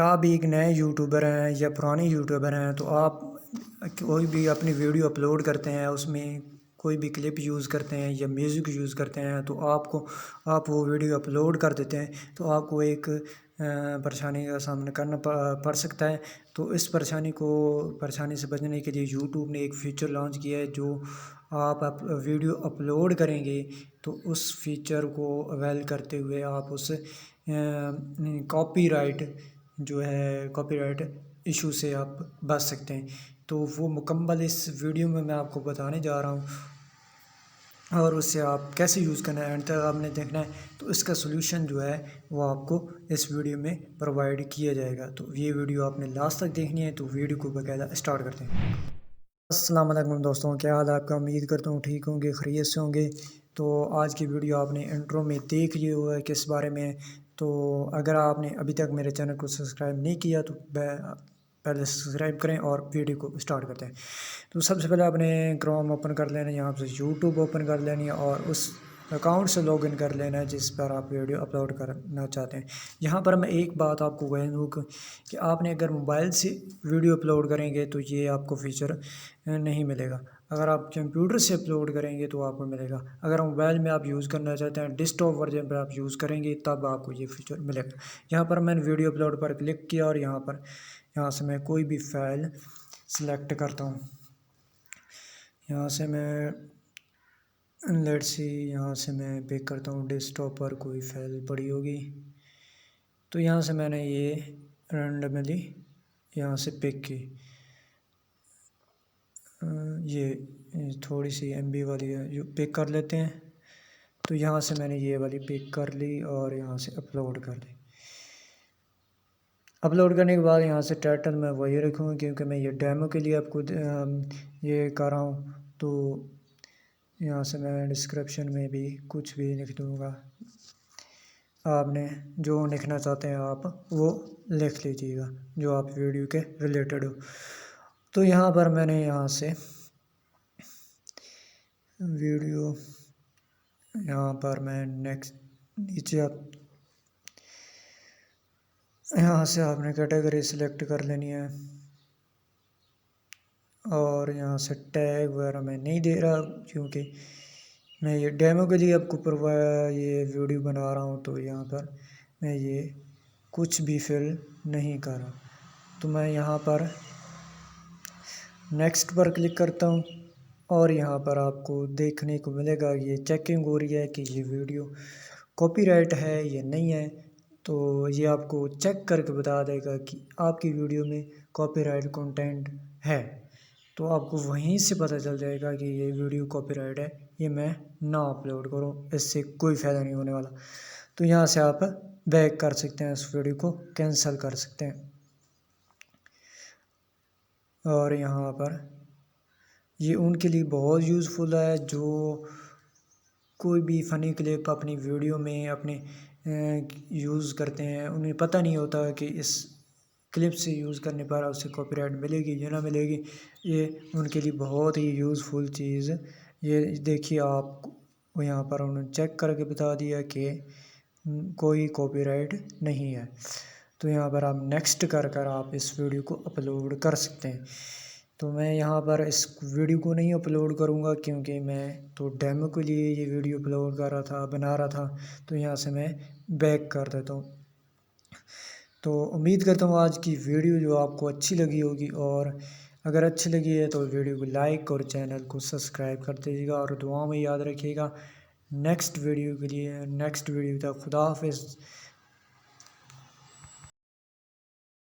अगर आप एक नए यूट्यूबर हैं या पुराने यूट्यूबर हैं तो आप कोई भी अपनी वीडियो अपलोड करते हैं, उसमें कोई भी क्लिप यूज़ करते हैं या म्यूज़िक यूज़ करते हैं तो आप वो वीडियो अपलोड कर देते हैं तो आपको एक परेशानी का सामना करना पड़ सकता है। तो इस परेशानी से बचने के लिए यूट्यूब ने एक फीचर लॉन्च किया है, जो आप वीडियो अपलोड करेंगे तो उस फीचर को अवेल करते हुए आप उस कॉपीराइट इशू से आप बच सकते हैं। तो वो मुकम्मल इस वीडियो में मैं आपको बताने जा रहा हूँ और उससे आप कैसे यूज़ करना है एंड तक आपने देखना है। तो इसका सोल्यूशन जो है वो आपको इस वीडियो में प्रोवाइड किया जाएगा। तो ये वीडियो आपने लास्ट तक देखनी है, तो वीडियो को बाकायदा स्टार्ट करते हैं। अस्सलाम वालेकुम दोस्तों, क्या हाल है आपका? उम्मीद करता हूँ ठीक होंगे, खैरियत से होंगे। तो आज की वीडियो आपने इंट्रो में देख लिया हुआ है किस बारे में है। तो अगर आपने अभी तक मेरे चैनल को सब्सक्राइब नहीं किया तो पहले सब्सक्राइब करें और वीडियो को स्टार्ट करते हैं। तो सबसे पहले आपने क्रोम ओपन कर लेना है, यहाँ से यूट्यूब ओपन कर लेनी है और उस अकाउंट से लॉगिन कर लेना है जिस पर आप वीडियो अपलोड करना चाहते हैं। यहाँ पर मैं एक बात आपको कह दूँ कि आपने अगर मोबाइल से वीडियो अपलोड करेंगे तो ये आपको फीचर नहीं मिलेगा। अगर आप कंप्यूटर से अपलोड करेंगे तो आपको मिलेगा। अगर मोबाइल में आप यूज़ करना चाहते हैं, डेस्कटॉप वर्जन पर आप यूज़ करेंगे तब आपको ये फीचर मिलेगा। यहाँ पर मैंने वीडियो अपलोड पर क्लिक किया और यहाँ से मैं कोई भी फ़ाइल सिलेक्ट करता हूँ। यहाँ से मैं लेट्स सी यहाँ से मैं पिक करता हूँ, डेस्कटॉप पर कोई फ़ाइल पड़ी होगी। तो यहाँ से मैंने ये रैंडमली यहाँ से पिक की। ये थोड़ी सी MB वाली है जो पिक कर लेते हैं। तो यहाँ से मैंने ये वाली पिक कर ली और यहाँ से अपलोड कर दी। अपलोड करने के बाद यहाँ से टाइटल मैं वही रखूँगा क्योंकि मैं ये डेमो के लिए आपको ये कर रहा हूँ। तो यहाँ से मैं डिस्क्रिप्शन में भी कुछ भी लिख दूँगा, आपने जो लिखना चाहते हैं आप वो लिख लीजिएगा जो आप वीडियो के रिलेटेड हो। तो यहाँ पर मैंने यहाँ से वीडियो यहाँ पर मैं नेक्स्ट नीचे आप यहाँ से आपने कैटेगरी सिलेक्ट कर लेनी है और यहाँ से टैग वगैरह मैं नहीं दे रहा क्योंकि मैं ये डेमो के लिए आपको ये वीडियो बना रहा हूँ। तो यहाँ पर मैं ये कुछ भी फिल नहीं कर रहा। तो मैं यहाँ पर नेक्स्ट पर क्लिक करता हूँ और यहाँ पर आपको देखने को मिलेगा ये चेकिंग हो रही है कि ये वीडियो कॉपीराइट है या नहीं है। तो ये आपको चेक करके बता देगा कि आपकी वीडियो में कॉपीराइट कंटेंट है। तो आपको वहीं से पता चल जाएगा कि ये वीडियो कॉपीराइट है, ये मैं ना अपलोड करूँ, इससे कोई फ़ायदा नहीं होने वाला। तो यहाँ से आप बैक कर सकते हैं, इस वीडियो को कैंसिल कर सकते हैं। और यहाँ पर ये उनके लिए बहुत यूज़फुल है जो कोई भी फ़नी क्लिप अपनी वीडियो में अपने यूज़ करते हैं। उन्हें पता नहीं होता कि इस क्लिप से यूज़ करने पर उसे कॉपीराइट मिलेगी या ना मिलेगी। ये उनके लिए बहुत ही यूज़फुल चीज़। ये देखिए आप यहाँ पर उन्होंने चेक करके बता दिया कि कोई कॉपीराइट नहीं है। तो यहाँ पर आप नेक्स्ट कर आप इस वीडियो को अपलोड कर सकते हैं। तो मैं यहाँ पर इस वीडियो को नहीं अपलोड करूँगा क्योंकि मैं तो डेमो के लिए ये वीडियो अपलोड कर रहा था, बना रहा था। तो यहाँ से मैं बैक कर देता हूँ। तो उम्मीद करता हूँ आज की वीडियो जो आपको अच्छी लगी होगी, और अगर अच्छी लगी है तो वीडियो को लाइक और चैनल को सब्सक्राइब कर दीजिएगा और दुआ में याद रखिएगा। नेक्स्ट वीडियो तक खुदा हाफिज़।